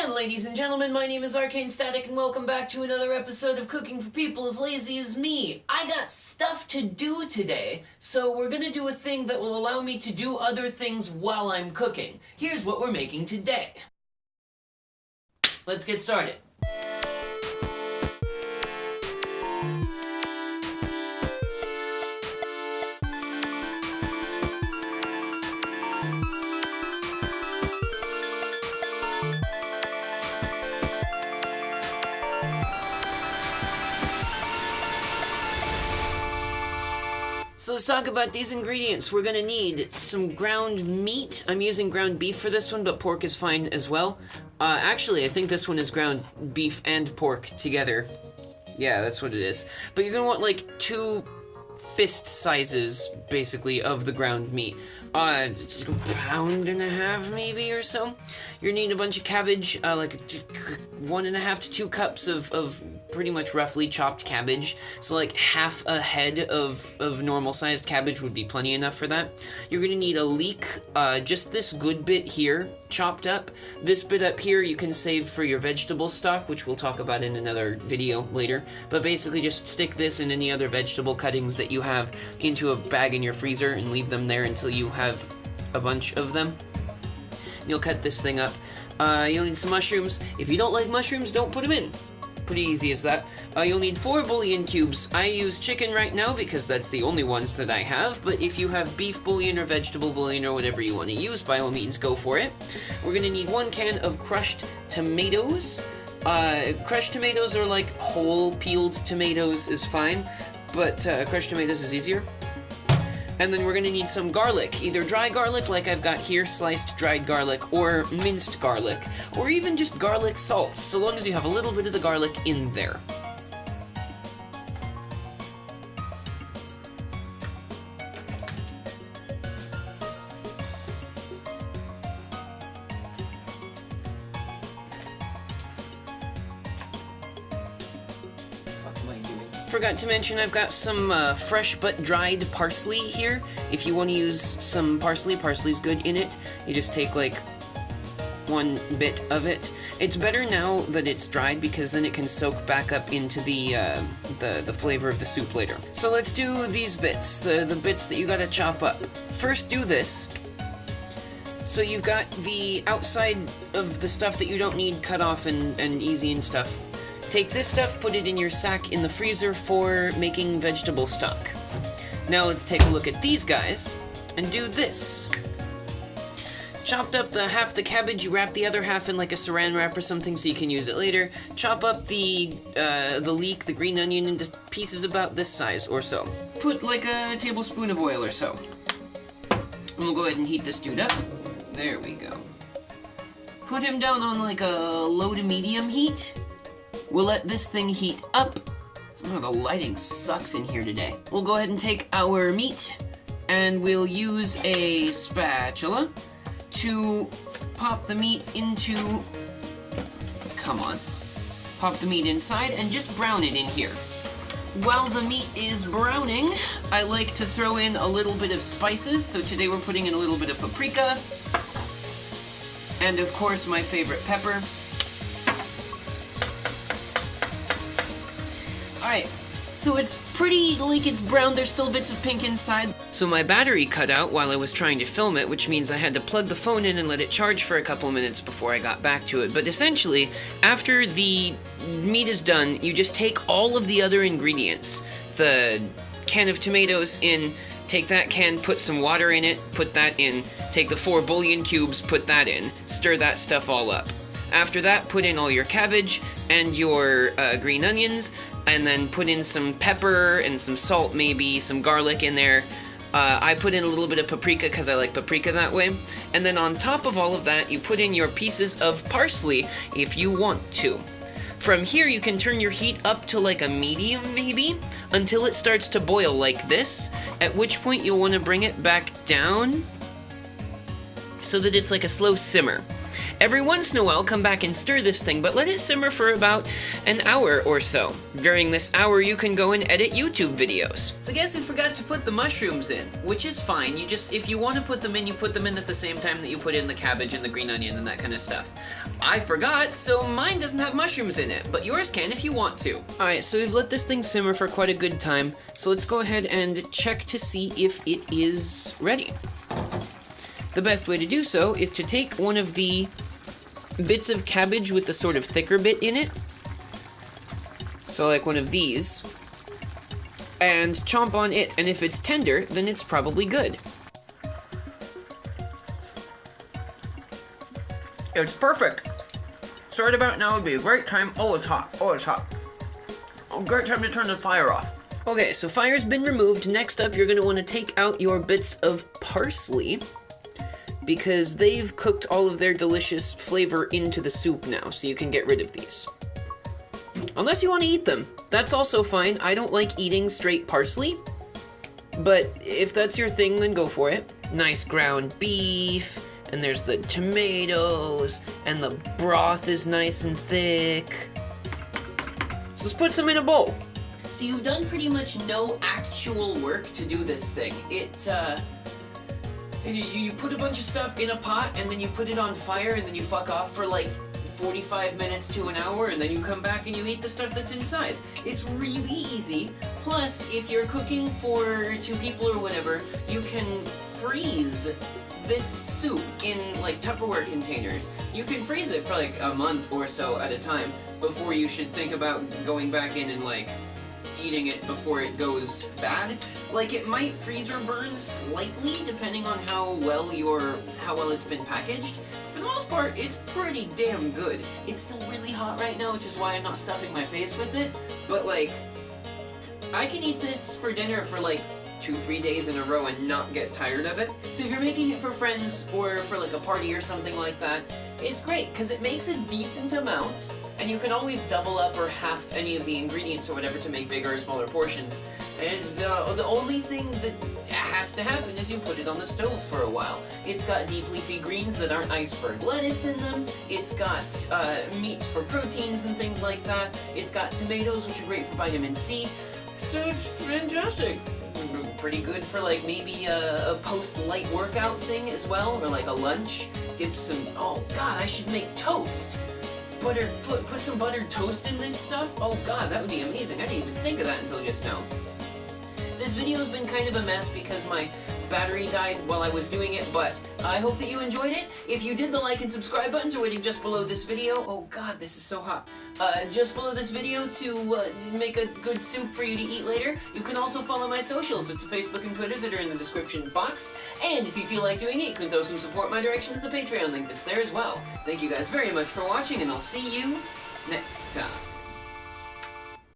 on, ladies and gentlemen, my name is Arcane Static, and welcome back to another episode of Cooking for People as Lazy as Me. I got stuff to do today, so we're gonna do a thing that will allow me to do other things while I'm cooking. Here's what we're making today. Let's get started. So let's talk about these ingredients. We're gonna need some ground meat. I'm using ground beef for this one, but pork is fine as well. Actually, I think this one is ground beef and pork together. Yeah, that's what it is. But you're gonna want like 2 fist sizes, basically, of the ground meat. Just a pound and a half, maybe, or so. You're gonna need a bunch of cabbage, like 1.5 to 2 cups of pretty much roughly chopped cabbage. So like half a head of normal sized cabbage would be plenty enough for that. You're gonna need a leek, just this good bit here, chopped up. This bit up here you can save for your vegetable stock, which we'll talk about in another video later. But basically just stick this and any other vegetable cuttings that you have into a bag in your freezer and leave them there until you have a bunch of them. You'll cut this thing up. You'll need some mushrooms. If you don't like mushrooms, don't put them in. Pretty easy as that. You'll need 4 bouillon cubes. I use chicken right now because that's the only ones that I have, but if you have beef bouillon or vegetable bouillon or whatever you want to use, by all means go for it. We're gonna need 1 can of crushed tomatoes. Crushed tomatoes are like whole peeled tomatoes is fine, but crushed tomatoes is easier. And then we're gonna need some garlic, either dry garlic like I've got here, sliced dried garlic, or minced garlic, or even just garlic salt, so long as you have a little bit of the garlic in there. Forgot to mention I've got some fresh but dried parsley here. If you want to use some parsley, parsley's good in it. You just take like 1 bit of it. It's better now that it's dried because then it can soak back up into the flavor of the soup later. So let's do these bits, the bits that you gotta chop up. First do this. So you've got the outside of the stuff that you don't need cut off and easy and stuff. Take this stuff, put it in your sack in the freezer for making vegetable stock. Now let's take a look at these guys and do this. Chopped up half the cabbage, you wrap the other half in like a saran wrap or something so you can use it later. Chop up the leek, the green onion, into pieces about this size or so. Put like a tablespoon of oil or so. And we'll go ahead and heat this dude up. There we go. Put him down on like a low to medium heat. We'll let this thing heat up. Oh, the lighting sucks in here today. We'll go ahead and take our meat, and we'll use a spatula to pop the meat into... Come on. Pop the meat inside and just brown it in here. While the meat is browning, I like to throw in a little bit of spices. So today we're putting in a little bit of paprika. And of course my favorite pepper. Alright, so it's pretty like it's brown, there's still bits of pink inside. So my battery cut out while I was trying to film it, which means I had to plug the phone in and let it charge for a couple minutes before I got back to it. But essentially, after the meat is done, you just take all of the other ingredients. The can of tomatoes in, take that can, put some water in it, put that in, take the 4 bouillon cubes, put that in, stir that stuff all up. After that, put in all your cabbage and your green onions, and then put in some pepper and some salt, maybe some garlic in there. I put in a little bit of paprika because I like paprika that way. And then on top of all of that, you put in your pieces of parsley if you want to. From here, you can turn your heat up to like a medium, maybe, until it starts to boil like this, at which point you'll want to bring it back down so that it's like a slow simmer. Every once in a while, come back and stir this thing, but let it simmer for about an hour or so. During this hour, you can go and edit YouTube videos. So I guess we forgot to put the mushrooms in, which is fine. You just, if you want to put them in, you put them in at the same time that you put in the cabbage and the green onion and that kind of stuff. I forgot, so mine doesn't have mushrooms in it, but yours can if you want to. Alright, so we've let this thing simmer for quite a good time, so let's go ahead and check to see if it is ready. The best way to do so is to take one of the bits of cabbage with the sort of thicker bit in it, so like one of these, and chomp on it, and if it's tender, then it's probably good. It's perfect! So right about now would be a great time. Oh, it's hot. Oh, it's hot. A great time to turn the fire off. Okay, so fire's been removed. Next up, you're going to want to take out your bits of parsley, because they've cooked all of their delicious flavor into the soup now, so you can get rid of these. Unless you want to eat them. That's also fine. I don't like eating straight parsley, but if that's your thing, then go for it. Nice ground beef, and there's the tomatoes, and the broth is nice and thick. So let's put some in a bowl. So you've done pretty much no actual work to do this thing. You put a bunch of stuff in a pot, and then you put it on fire, and then you fuck off for like 45 minutes to an hour, and then you come back and you eat the stuff that's inside. It's really easy. Plus, if you're cooking for 2 people or whatever, you can freeze this soup in like Tupperware containers. You can freeze it for like a month or so at a time before you should think about going back in and like eating it before it goes bad. Like, it might freeze or burn slightly depending on how well it's been packaged. For the most part, it's pretty damn good. It's still really hot right now, which is why I'm not stuffing my face with it, but like, I can eat this for dinner for like 2-3 days in a row and not get tired of it. So if you're making it for friends or for like a party or something like that, it's great because it makes a decent amount, and you can always double up or half any of the ingredients or whatever to make bigger or smaller portions. And the only thing that has to happen is you put it on the stove for a while. It's got deep leafy greens that aren't iceberg lettuce in them. It's got meats for proteins and things like that. It's got tomatoes, which are great for vitamin C. So it's fantastic. Pretty good for like maybe a post-light workout thing as well, or like a lunch. Dip some, oh god, I should make toast. Put some buttered toast in this stuff. Oh god, that would be amazing. I didn't even think of that until just now. This video's been kind of a mess because my battery died while I was doing it, but I hope that you enjoyed it. If you did, the like and subscribe buttons are waiting just below this video. Oh god, this is so hot. Just below this video to make a good soup for you to eat later. You can also follow my socials. It's Facebook and Twitter that are in the description box. And if you feel like doing it, you can throw some support my direction at the Patreon link that's there as well. Thank you guys very much for watching, and I'll see you